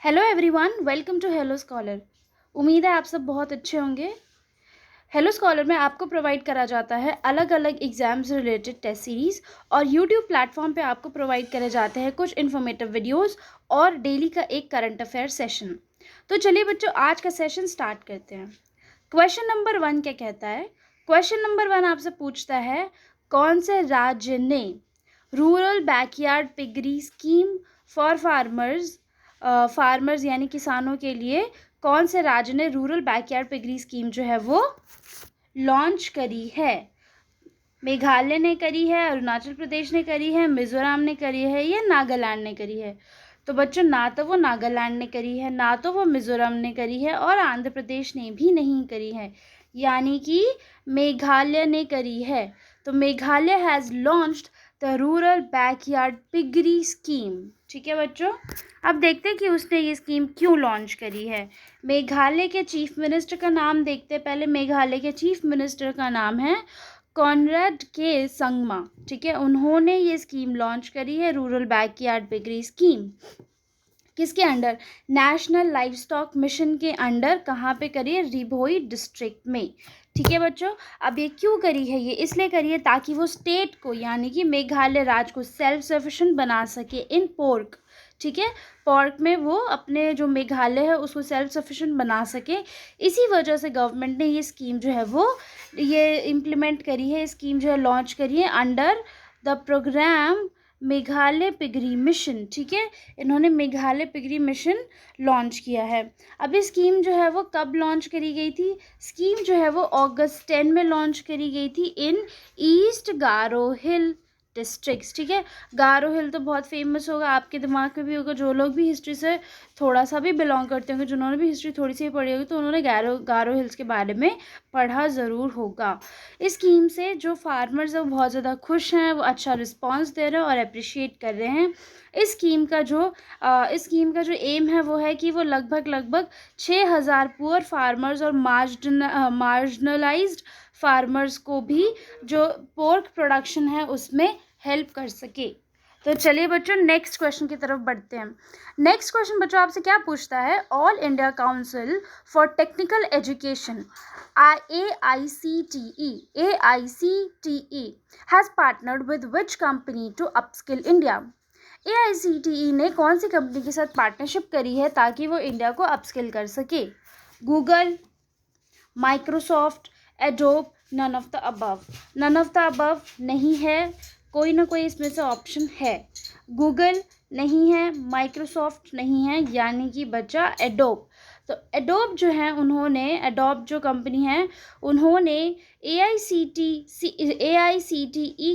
Hello everyone, welcome to Hello Scholar. उम्मीद है आप सब बहुत अच्छे होंगे। हेलो स्कॉलर में आपको प्रोवाइड करा जाता है अलग अलग एग्जाम से रिलेटेड टेस्ट सीरीज़ और यूट्यूब प्लेटफॉर्म पे आपको प्रोवाइड करे जाते हैं कुछ इन्फॉर्मेटिव वीडियोस और डेली का एक करंट अफेयर सेशन। तो चलिए बच्चों, आज का सेशन स्टार्ट करते हैं। क्वेश्चन नंबर 1 क्या कहता है? क्वेश्चन नंबर 1 आपसे पूछता है, कौन से राज्य ने rural backyard piggery scheme for farmers यानी किसानों के लिए कौन से राज्य ने रूरल बैकयार्ड पिगरी स्कीम जो है वो लॉन्च करी है? मेघालय ने करी है, अरुणाचल प्रदेश ने करी है, मिजोरम ने करी है या नागालैंड ने करी है? तो बच्चों, ना तो वो नागालैंड ने करी है, ना तो वो मिजोरम ने करी है और आंध्र प्रदेश ने भी नहीं करी है, यानी कि मेघालय ने करी है। तो Meghalaya has launched the rural backyard piggery scheme. ठीक है बच्चों, अब देखते हैं कि उसने ये स्कीम क्यों लॉन्च करी है। मेघालय के चीफ मिनिस्टर का नाम देखते हैं पहले। मेघालय के चीफ मिनिस्टर का नाम है कॉनरेड के संगमा। ठीक है, उन्होंने ये स्कीम लॉन्च करी है, रूरल बैकयार्ड पिगरी स्कीम। किसके under? National live stock mission के अंडर। कहाँ पे करी है? रिभोई डिस्ट्रिक्ट में। ठीक है बच्चों, अब ये क्यों करी है? ये इसलिए करी है ताकि वो स्टेट को यानी कि मेघालय राज्य को सेल्फ सफिशिएंट बना सके इन पोर्क। ठीक है, पोर्क में वो अपने जो मेघालय है उसको सेल्फ सफिशिएंट बना सके। इसी वजह से गवर्नमेंट ने ये स्कीम जो है वो ये इम्प्लीमेंट करी है, स्कीम जो है लॉन्च करी है under the program Meghalaya piggery mission. ठीक है, इन्होंने मेघालय पिगरी मिशन लॉन्च किया है। अब ये स्कीम जो है वो कब लॉन्च करी गई थी? स्कीम जो है वो अगस्त 10 में लॉन्च करी गई थी इन ईस्ट गारो हिल डिस्ट्रिक्ट्स। ठीक है, गारो हिल तो बहुत फेमस होगा, आपके दिमाग में भी होगा। जो लोग भी हिस्ट्री से थोड़ा सा भी बिलोंग करते होंगे, जिन्होंने भी हिस्ट्री थोड़ी सी पढ़ी होगी, तो उन्होंने गारो हिल्स के बारे में पढ़ा ज़रूर होगा। इस स्कीम से जो फार्मर्स हैं वो बहुत ज़्यादा खुश हैं, वो अच्छा रिस्पॉन्स दे रहे हैं और अप्रिशिएट कर रहे हैं। इस स्कीम का जो एम है वो है कि वो लगभग 6,000 पुअर फार्मर्स और मार्जिनलाइज्ड फार्मर्स को भी जो पोर्क प्रोडक्शन है उसमें हेल्प कर सके। तो चलिए बच्चों, नेक्स्ट क्वेश्चन की तरफ बढ़ते हैं। नेक्स्ट क्वेश्चन बच्चों आपसे क्या पूछता है? All India council for technical education AICTE has partnered with which company to upskill India? AICTE ने कौन सी कंपनी के साथ पार्टनरशिप करी है ताकि वो इंडिया को अपस्किल कर सके? Google, Microsoft, Adobe, none of the above. None of the above नहीं है, कोई ना कोई इसमें से ऑप्शन है। गूगल नहीं है, माइक्रोसॉफ्ट नहीं है, यानी कि बचा एडोब। तो एडोब जो है उन्होंने, एडोब जो कंपनी है उन्होंने AICTE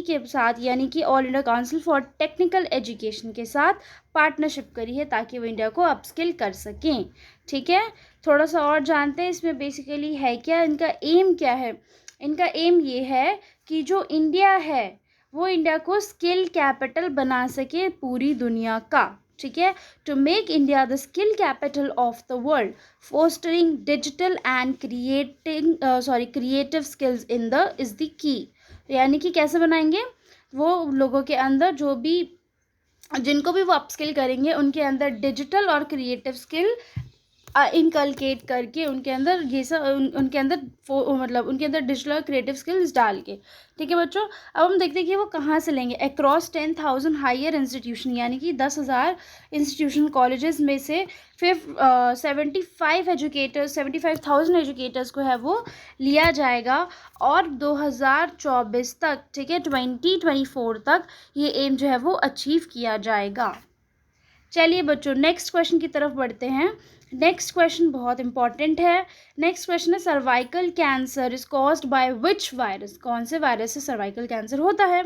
के साथ यानी कि all India council for technical education के साथ पार्टनरशिप करी है ताकि वो इंडिया को अपस्किल कर सकें। ठीक है, थोड़ा सा और जानते हैं इसमें बेसिकली है क्या, इनका एम क्या है। इनका एम ये है कि जो इंडिया है वो इंडिया को स्किल कैपिटल बना सके पूरी दुनिया का। ठीक है, to make India the skill capital of the world, fostering digital and creative skills in the is the key. यानी कि कैसे बनाएंगे? वो लोगों के अंदर जो भी जिनको भी वो अपस्किल करेंगे उनके अंदर डिजिटल और क्रिएटिव स्किल इनकलकेट करके उनके अंदर ये सब उनके अंदर मतलब उनके अंदर डिजिटल और क्रिएटिव स्किल्स डाल के। ठीक है बच्चों, अब हम देखते हैं कि वो कहाँ से लेंगे। अक्रॉस 10,000 हायर इंस्टीट्यूशन यानी कि 10,000 इंस्टीट्यूशन कॉलेजेस में से 75,000 एजुकेटर्स को है वो लिया जाएगा और 2024 तक, ठीक है 2024 तक ये एम जो है वो अचीव किया जाएगा। चलिए बच्चों, नेक्स्ट क्वेश्चन की तरफ बढ़ते हैं। नेक्स्ट क्वेश्चन बहुत इंपॉर्टेंट है। नेक्स्ट क्वेश्चन है, cervical cancer is caused by which virus? कौन से वायरस से सर्वाइकल कैंसर होता है?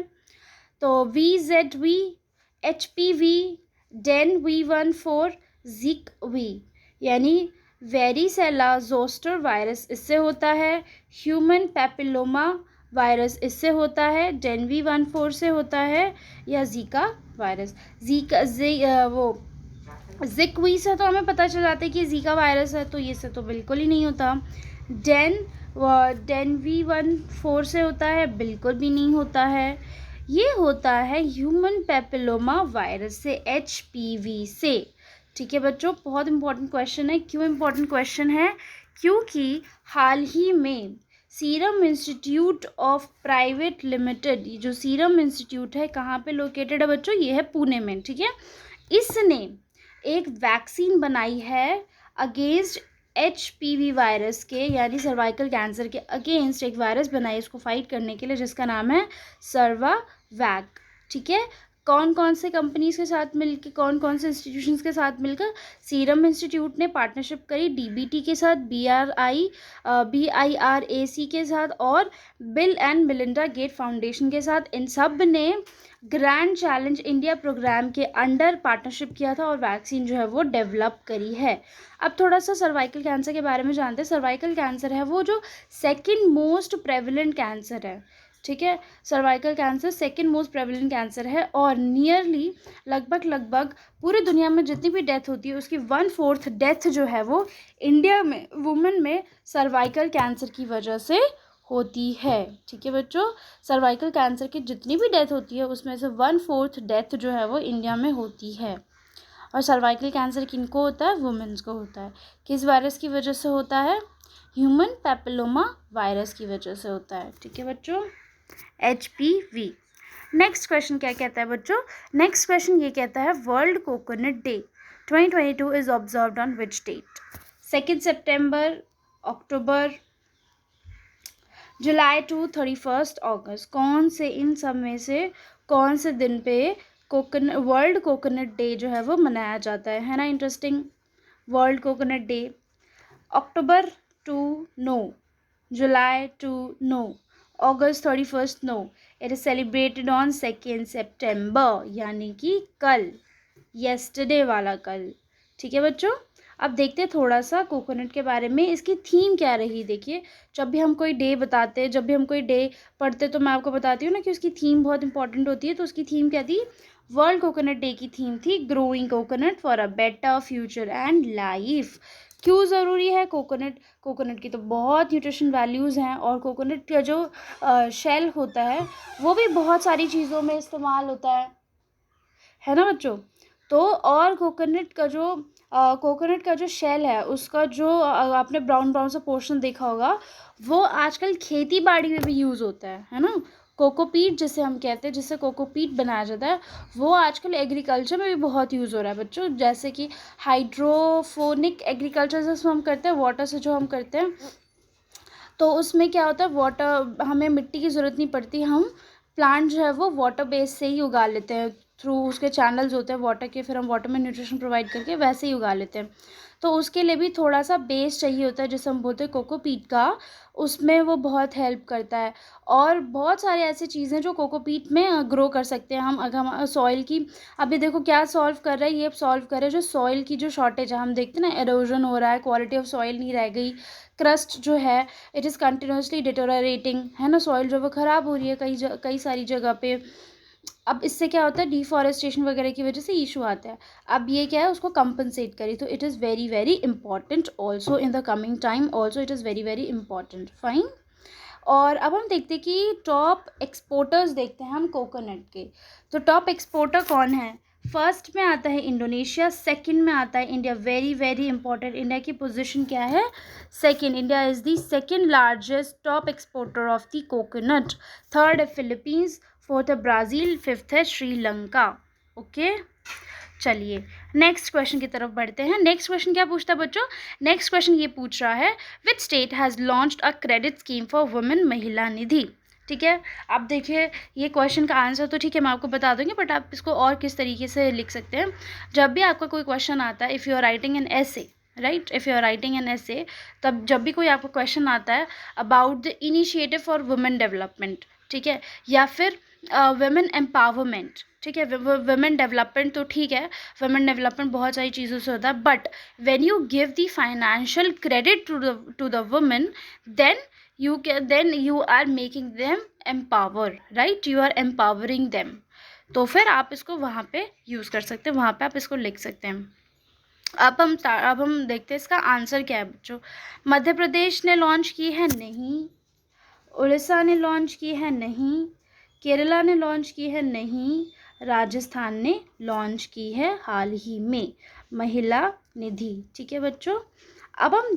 तो VZV, HPV, DEN-V14, ZIKV यानी वेरिसेला जोस्टर वायरस इससे होता है। ह्यूमन पैपिलोमा वायरस इससे होता है, DEN-V14 से होता है, या जीका वायरस। जिकवी से तो हमें पता चल जाता है कि जीका वायरस है, तो ये से तो बिल्कुल ही नहीं होता। DEN-V14 से होता है, बिल्कुल भी नहीं होता है। ये होता है ह्यूमन पैपिलोमा वायरस से, HPV से। ठीक है बच्चों, बहुत इंपॉर्टेंट क्वेश्चन है। क्यों इंपॉर्टेंट क्वेश्चन है? क्योंकि हाल ही में serum institute of private limited, ये जो सीरम इंस्टीट्यूट है कहाँ पे लोकेटेड है बच्चों? ये है पुणे में। ठीक है, इसने एक वैक्सीन बनाई है अगेंस्ट HPV वायरस के, यानी सर्वाइकल कैंसर के अगेंस्ट एक वायरस बनाई इसको फाइट करने के लिए, जिसका नाम है सर्वावैक। ठीक है, कौन कौन से कंपनीज के साथ मिलकर, कौन कौन से इंस्टीट्यूशंस के साथ मिलकर? सीरम इंस्टीट्यूट ने पार्टनरशिप करी DBT के साथ, BIRAC के साथ और Bill and Melinda Gate Foundation के साथ। इन सब ने ग्रैंड चैलेंज इंडिया प्रोग्राम के अंडर पार्टनरशिप किया था और वैक्सीन जो है वो डेवलप करी है। अब थोड़ा सा सर्वाइकल कैंसर के बारे में जानते हैं। सर्वाइकल कैंसर है वो जो सेकंड मोस्ट प्रेवलेंट कैंसर है। ठीक है, cervical cancer second most prevalent cancer है और नियरली लगभग पूरी दुनिया में जितनी भी डेथ होती है उसकी 1/4 डेथ जो है वो इंडिया में वुमेन में सर्वाइकल कैंसर की वजह से होती है। ठीक है बच्चों, सर्वाइकल कैंसर की जितनी भी डेथ होती है उसमें से 1/4 डेथ जो है वो इंडिया में होती है। और सर्वाइकल कैंसर किनको होता है? वुमेन्स को होता है। किस वायरस की वजह से होता है? ह्यूमन पैपिलोमा वायरस की वजह से होता है। ठीक है बच्चों, HPV। नेक्स्ट क्वेश्चन क्या कहता है बच्चों? नेक्स्ट क्वेश्चन ये कहता है world coconut day 2022 is observed on which date? 2 सितंबर, अक्टूबर, जुलाई टू 31 अगस्त। कौन से इन सब में से कौन से दिन पे वर्ल्ड कोकोनट डे जो है वो मनाया जाता है ना? Interesting. World coconut day October two no, July two no, August 31 no. It is celebrated on 2 सितंबर, यानी कि कल, येस्टरडे वाला कल। ठीक है बच्चों, अब देखते हैं थोड़ा सा कोकोनट के बारे में, इसकी थीम क्या रही। देखिए, जब भी हम कोई डे बताते हैं, जब भी हम कोई डे पढ़ते तो मैं आपको बताती हूँ ना कि उसकी थीम बहुत इंपॉर्टेंट होती है। तो उसकी थीम क्या थी? वर्ल्ड कोकोनट डे की थीम थी growing coconut for a better future and life. क्यों ज़रूरी है कोकोनट? कोकोनट की तो बहुत न्यूट्रिशन वैल्यूज़ हैं और कोकोनट का जो शेल होता है वो भी बहुत सारी चीज़ों में इस्तेमाल होता है ना बच्चों? तो और कोकोनट का जो शेल है उसका जो आपने ब्राउन सा पोर्शन देखा होगा, वो आजकल खेती बाड़ी में भी यूज़ होता है ना? कोकोपीट जिसे हम कहते हैं, जिससे कोकोपीट बनाया जाता है, वो आजकल एग्रीकल्चर में भी बहुत यूज़ हो रहा है बच्चों। जैसे कि हाइड्रोफोनिक एग्रीकल्चर जिसमें हम करते हैं, वाटर से जो हम करते हैं, तो उसमें क्या होता है, वाटर, हमें मिट्टी की ज़रूरत नहीं पड़ती, हम प्लांट जो है वो वाटर बेस से ही उगा लेते हैं। थ्रू उसके चैनल्स होते हैं वाटर के, फिर हम वाटर में न्यूट्रिशन प्रोवाइड करके वैसे ही उगा लेते हैं। तो उसके लिए भी थोड़ा सा बेस चाहिए होता है जिसे हम बोलते हैं कोकोपीट का, उसमें वो बहुत हेल्प करता है। और बहुत सारे ऐसे चीज़ें जो कोकोपीट में ग्रो कर सकते हैं हम। अगर हम सॉइल की, अभी देखो क्या सॉल्व कर रहा है, ये सॉल्व कर रहा है जो सॉइल की जो शॉर्टेज है, हम देखते हैं ना एरोजन हो रहा है, क्वालिटी ऑफ सॉइल नहीं रह गई, क्रस्ट जो है इट इज़ कंटिन्यूसली डिटोरेटिंग, है ना? सॉइल जो वो ख़राब हो रही है कई सारी जगह पे। अब इससे क्या होता है, डिफॉरेस्टेशन वगैरह की वजह से इशू आता है। अब ये क्या है, उसको कंपनसेट करी, तो it is very very important also in the coming time, also it is very very important. Fine. और अब हम देखते हैं कि टॉप एक्सपोर्टर्स देखते हैं हम कोकोनट के। तो टॉप एक्सपोर्टर कौन है? फर्स्ट में आता है इंडोनेशिया, सेकंड में आता है India. Very very important, India की पोजीशन क्या है? Second. India is the second largest top exporter of the coconut. Third है फिलीपींस, फोर्थ है ब्राज़ील, फिफ्थ है श्रीलंका। ओके, चलिए नेक्स्ट क्वेश्चन की तरफ बढ़ते हैं। नेक्स्ट क्वेश्चन क्या पूछता है बच्चों? नेक्स्ट क्वेश्चन ये पूछ रहा है which state has launched a credit scheme for women महिला निधि। ठीक है, अब देखिए ये क्वेश्चन का आंसर तो ठीक है मैं आपको बता दूंगी, बट आप इसको और किस तरीके से लिख सकते हैं। जब भी आपका कोई क्वेश्चन आता है, if you are writing an essay, right, if you are writing an essay, तब जब भी कोई आपको क्वेश्चन आता है about the initiative for women development, ठीक है, या फिर वुमेन एम्पावरमेंट, ठीक है, वुमेन डेवलपमेंट तो ठीक है, वुमेन डेवलपमेंट बहुत सारी चीज़ों से होता है, but when you give the financial credit to the women, then you are making them empower, right, you are empowering them। तो फिर आप इसको वहाँ पे यूज़ कर सकते हैं, वहाँ पे आप इसको लिख सकते हैं। अब हम देखते हैं इसका आंसर क्या है बच्चों। मध्य प्रदेश ने लॉन्च की है? नहीं। उड़ीसा ने लॉन्च की है? नहीं। केरला ने लॉन्च की है? नहीं। राजस्थान ने लॉन्च की है हाल ही में? महिला निधि। ठीक है बच्चों, अब हम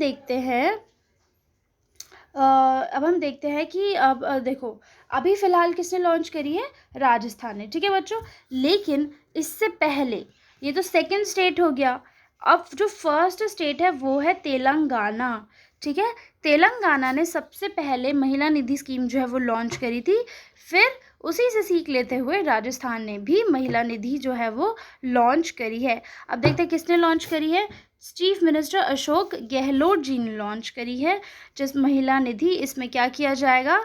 देखते हैं कि अब देखो, अभी फ़िलहाल किसने लॉन्च करी है? राजस्थान ने। ठीक है बच्चों, लेकिन इससे पहले, ये तो सेकंड स्टेट हो गया, अब जो फर्स्ट स्टेट है वो है तेलंगाना। ठीक है, तेलंगाना ने सबसे पहले महिला निधि स्कीम जो है वो लॉन्च करी थी। फिर उसी से सीख लेते हुए राजस्थान ने भी महिला निधि जो है वो लॉन्च करी है। अब देखते हैं किसने लॉन्च करी है। चीफ मिनिस्टर अशोक गहलोत जी ने लॉन्च करी है जिस महिला निधि। इसमें क्या किया जाएगा,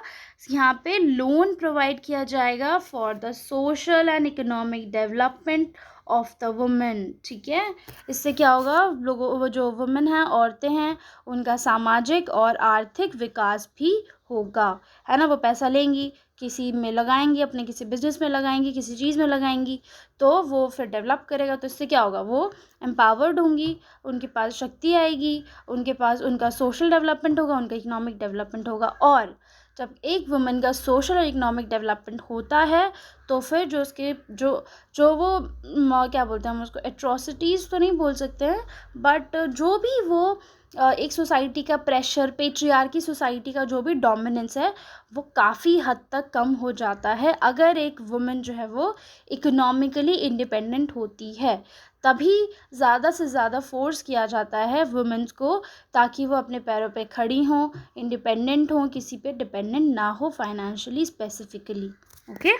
यहाँ पे लोन प्रोवाइड किया जाएगा for the social and economic development of the women. ठीक है, इससे क्या होगा, लोगों, वो जो वुमेन हैं, औरतें हैं, उनका सामाजिक और आर्थिक विकास भी होगा, है ना। वो पैसा लेंगी, किसी में लगाएंगी, अपने किसी बिजनेस में लगाएंगी, किसी चीज़ में लगाएंगी, तो वो फिर डेवलप करेगा। तो इससे क्या होगा, वो एम्पावर्ड होंगी, उनके पास शक्ति आएगी, उनके पास उनका सोशल डेवलपमेंट होगा, उनका इकोनॉमिक डेवलपमेंट होगा। और जब एक वुमेन का सोशल और इकोनॉमिक डेवलपमेंट होता है तो फिर जो उसके जो वो क्या बोलते हैं हम उसको, एट्रोसिटीज़ तो नहीं बोल सकते हैं, बट जो भी वो एक सोसाइटी का प्रेशर, पेट्रियार्की सोसाइटी का जो भी डोमिनेंस है, वो काफ़ी हद तक कम हो जाता है अगर एक वुमेन जो है वो इकोनॉमिकली इंडिपेंडेंट होती है। तभी ज़्यादा से ज़्यादा फोर्स किया जाता है वुमेन्स को, ताकि वो अपने पैरों पे खड़ी हों, इंडिपेंडेंट हों, किसी पे डिपेंडेंट ना हो फाइनेंशियली स्पेसिफिकली। ओके,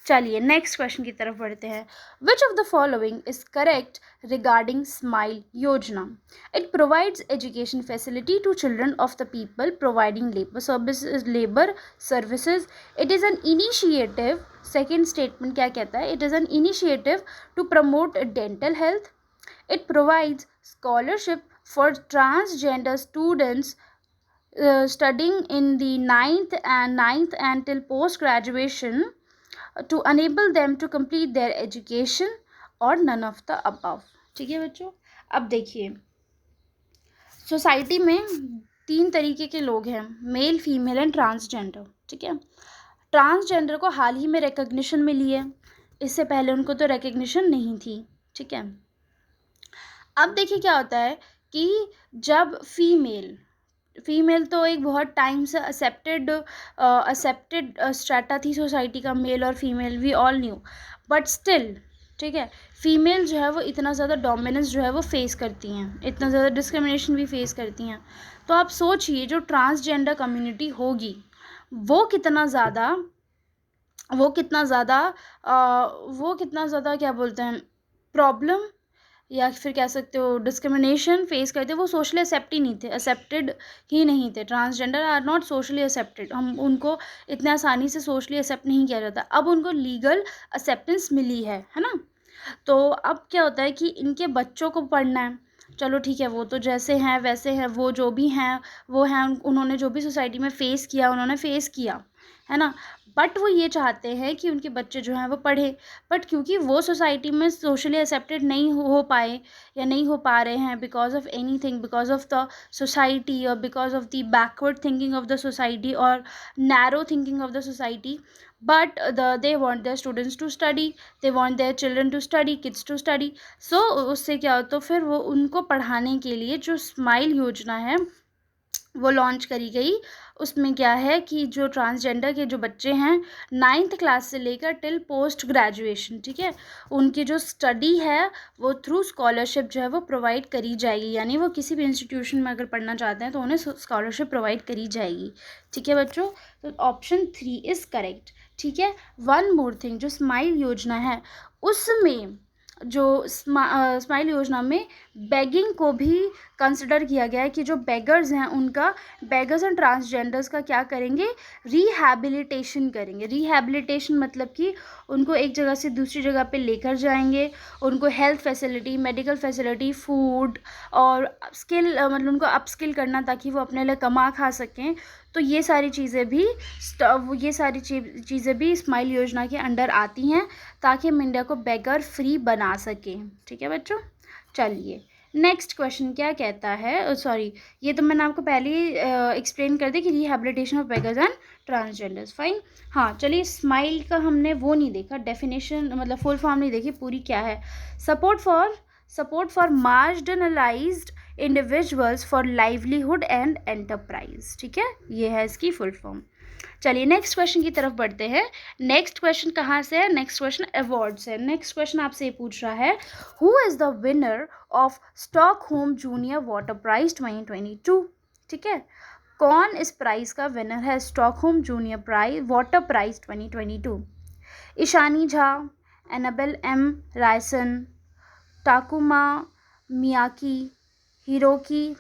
चलिए नेक्स्ट क्वेश्चन की तरफ बढ़ते हैं। Which of the following is correct regarding SMILE योजना? It provides education facility to children of the people providing labour services. It is an initiative, second statement क्या कहता है, it is an initiative to promote dental health. It provides scholarship for transgender students studying in the ninth and till post graduation to enable them to complete their education, और none of the above। ठीक है बच्चों, अब देखिए, society में 3 तरीके के लोग हैं, मेल, फीमेल एंड ट्रांसजेंडर। ठीक है, ट्रांसजेंडर को हाल ही में रिकग्निशन मिली है, इससे पहले उनको तो रिकग्निशन नहीं थी। ठीक है, अब देखिए क्या होता है कि जब फीमेल तो एक बहुत टाइम से असेप्टेड स्ट्रेटा थी सोसाइटी का, मेल और female we all knew, but still, ठीक है, फीमेल जो है वो इतना ज़्यादा डोमिनेंस जो है वो फेस करती हैं, इतना ज़्यादा डिस्क्रिमिनेशन भी फेस करती हैं। तो आप सोचिए जो ट्रांसजेंडर कम्युनिटी होगी वो कितना ज़्यादा क्या बोलते हैं, प्रॉब्लम या फिर कह सकते हो डिस्क्रिमिनेशन फेस करते। वो सोशली एक्सेप्टेड ही नहीं थे। Transgender are not socially accepted, हम उनको इतने आसानी से सोशली एक्सेप्ट नहीं किया जाता। अब उनको लीगल एक्सेप्टेंस मिली है ना। तो अब क्या होता है कि इनके बच्चों को पढ़ना है, चलो ठीक है, वो तो जैसे हैं वैसे हैं, वो जो भी हैं वो हैं, उन्होंने जो भी सोसाइटी में फ़ेस किया उन्होंने फ़ेस किया, है ना। बट वो ये चाहते हैं कि उनके बच्चे जो हैं वो पढ़े, बट क्योंकि वो सोसाइटी में सोशली एक्सेप्टेड नहीं हो पाए या नहीं हो पा रहे हैं because of anything, because of the society और because of the backward thinking of the society और narrow thinking of the society, but they want their students to study, they want their children to study, kids to study। so उससे क्या हो, तो फिर वो उनको पढ़ाने के लिए जो स्माइल योजना है वो लॉन्च करी गई। उसमें क्या है कि जो ट्रांसजेंडर के जो बच्चे हैं 9th क्लास से लेकर टिल पोस्ट ग्रेजुएशन, ठीक है, उनकी जो स्टडी है वो थ्रू स्कॉलरशिप जो है वो प्रोवाइड करी जाएगी। यानी वो किसी भी इंस्टीट्यूशन में अगर पढ़ना चाहते हैं तो उन्हें स्कॉलरशिप प्रोवाइड करी जाएगी। ठीक है बच्चों, तो ऑप्शन 3 इज़ करेक्ट। ठीक है, वन मोर थिंग, जो स्माइल योजना है उसमें जो स्माइल योजना में बेगिंग को भी कंसिडर किया गया है कि जो बेगर्स हैं उनका, बेगर्स एंड ट्रांसजेंडर्स का क्या करेंगे, रिहैबिलिटेशन करेंगे। रिहैबिलिटेशन मतलब कि उनको एक जगह से दूसरी जगह पे लेकर जाएंगे, उनको health facility, medical facility, food और स्किल, मतलब उनको अपस्किल करना ताकि वो अपने लिए कमा खा सकें। तो ये सारी चीज़ें भी स्माइल योजना के अंडर आती हैं ताकि हम इंडिया को बेगर फ्री बना सकें। ठीक है बच्चों, चलिए नेक्स्ट क्वेश्चन क्या कहता है, सॉरी ये तो मैंने आपको पहले ही एक्सप्लेन कर दी कि rehabilitation of beggars and transgenders, fine. हाँ चलिए, स्माइल का हमने वो नहीं देखा, डेफिनेशन मतलब फुल फॉर्म नहीं देखी, पूरी क्या है। Support for marginalised individuals for livelihood and enterprise, ठीक है, ये है इसकी फुल फॉर्म। चलिए नेक्स्ट क्वेश्चन की तरफ बढ़ते हैं। नेक्स्ट क्वेश्चन कहाँ से है, नेक्स्ट क्वेश्चन अवार्ड से। नेक्स्ट क्वेश्चन आपसे ये पूछ रहा है, who is the winner of Stockholm junior water prize 2022, ठीक है, कौन इस प्राइज का विनर है, Stockholm junior prize water prize 2022। Ishani Jha, Annabel M Raisen, टाकुमा Miyan ki, Hiroki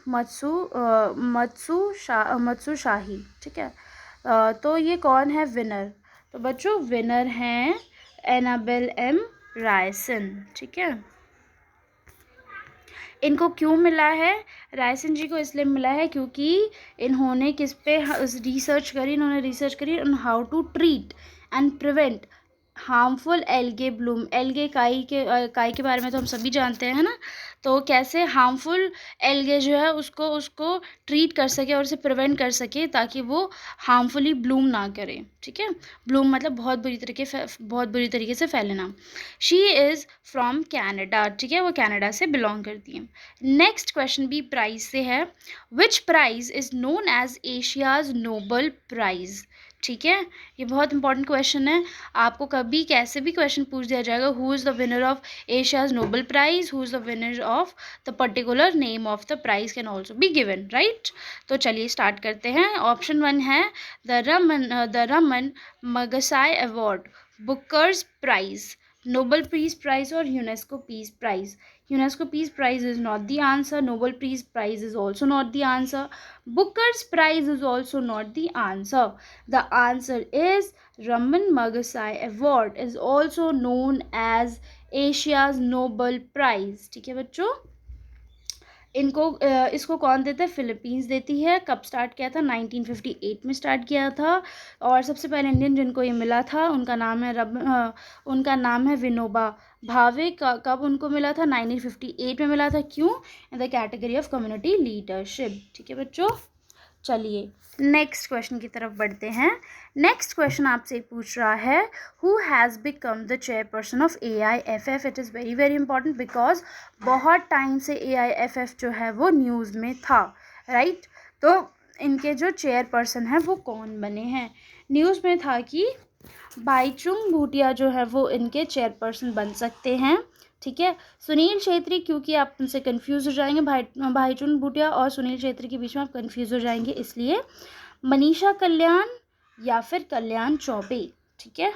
मत्सुशाही, ठीक है। तो ये कौन है विनर, तो बच्चों विनर हैं एनाबेल एम रायसन, ठीक है। इनको क्यों मिला है, रायसन जी को इसलिए मिला है क्योंकि इन्होंने किस पे रिसर्च करी, इन्होंने रिसर्च करी on how to treat and prevent harmful algae bloom. Algae काई के बारे में तो हम सभी जानते हैं ना, तो कैसे हार्मफुल एल्गे जो है उसको ट्रीट कर सके और उसे प्रिवेंट कर सके ताकि वो हार्मफुली ब्लूम ना करे, ठीक है। ब्लूम मतलब बहुत बुरी तरीके से फैलना। शी इज़ फ्रॉम कैनेडा, ठीक है, वो कनाडा से बिलोंग करती है। नेक्स्ट क्वेश्चन भी प्राइज से है, which prize is known as Asia's Nobel prize, ठीक है, ये बहुत इंपॉर्टेंट क्वेश्चन है। आपको कभी कैसे भी क्वेश्चन पूछ दिया जाएगा, who is the winner of Asia's Nobel prize, who is the winner of the particular name of the prize can also be given, right. तो चलिए स्टार्ट करते हैं। ऑप्शन 1 है the Raman Magsaysay award, Bookers prize, Nobel peace prize और UNESCO peace prize. UNESCO Peace Prize is not the answer. Nobel Peace Prize is also not the answer. Booker's Prize is also not the answer. The answer is Raman Magsaysay Award is also known as Asia's Nobel Prize. ठीक है बच्चों, इसको कौन देता है, Philippines देती है। कब स्टार्ट किया था, 1958 में स्टार्ट किया था। और सबसे पहले इंडियन जिनको ये मिला था उनका नाम है विनोबा भावे। कब उनको मिला था, 1958 में मिला था। क्यों, in the category of community leadership, ठीक है बच्चों। चलिए नेक्स्ट क्वेश्चन की तरफ बढ़ते हैं। नेक्स्ट क्वेश्चन आपसे पूछ रहा है, who has become the chairperson of AIFF। It is very very important because बहुत टाइम से AIFF जो है वो न्यूज़ में था, राइट। तो इनके जो चेयरपर्सन हैं वो कौन बने हैं, न्यूज़ में था कि बाईचुंग भूटिया जो है वो इनके चेयरपर्सन बन सकते हैं, ठीक है। सुनील छेत्री, क्योंकि आप उनसे कंफ्यूज हो जाएंगे, भाईचुंग भूटिया और सुनील छेत्री के बीच में आप कंफ्यूज हो जाएंगे, इसलिए मनीषा कल्याण या फिर कल्याण चौबे, ठीक है।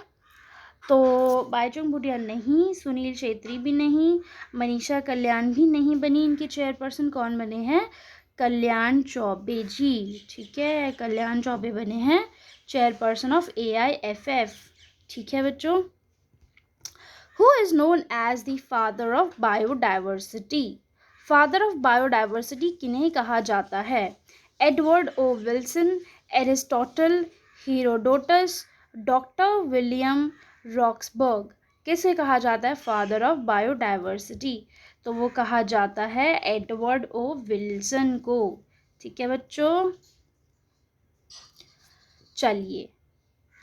तो बाईचुंग भूटिया नहीं, सुनील छेत्री भी नहीं, मनीषा कल्याण भी नहीं बनी इनकी चेयरपर्सन। कौन बने हैं, कल्याण चौबे जी, ठीक है, कल्याण चौबे बने हैं चेयरपर्सन ऑफ AIFF, ठीक है बच्चों। Who is known as the father of biodiversity? Father of biodiversity किन्हें कहा जाता है, Edward O Wilson, Aristotle, Herodotus, doctor William Roxburgh. किसे कहा जाता है फादर ऑफ बायोडाइवर्सिटी, तो वो कहा जाता है एडवर्ड ओ विल्सन को, ठीक है बच्चों। चलिए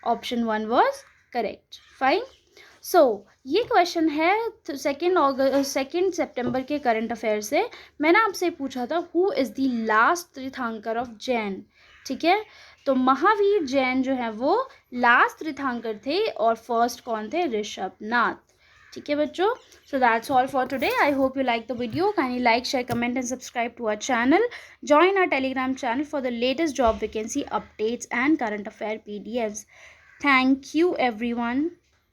ऑप्शन 1 वॉज करेक्ट, फाइन। सो ये क्वेश्चन है 2 सितंबर के करंट अफेयर से। मैंने आपसे पूछा था, हु इज़ द लास्ट तीर्थंकर ऑफ जैन, ठीक है। तो महावीर जैन जो है वो लास्ट तीर्थंकर थे और फर्स्ट कौन थे, ऋषभनाथ, ठीक है बच्चों। So that's all for today. I hope you like the video. Kindly like, share, comment and subscribe to our channel. Join our Telegram channel for the latest job vacancy updates and current affair PDFs. Thank you everyone.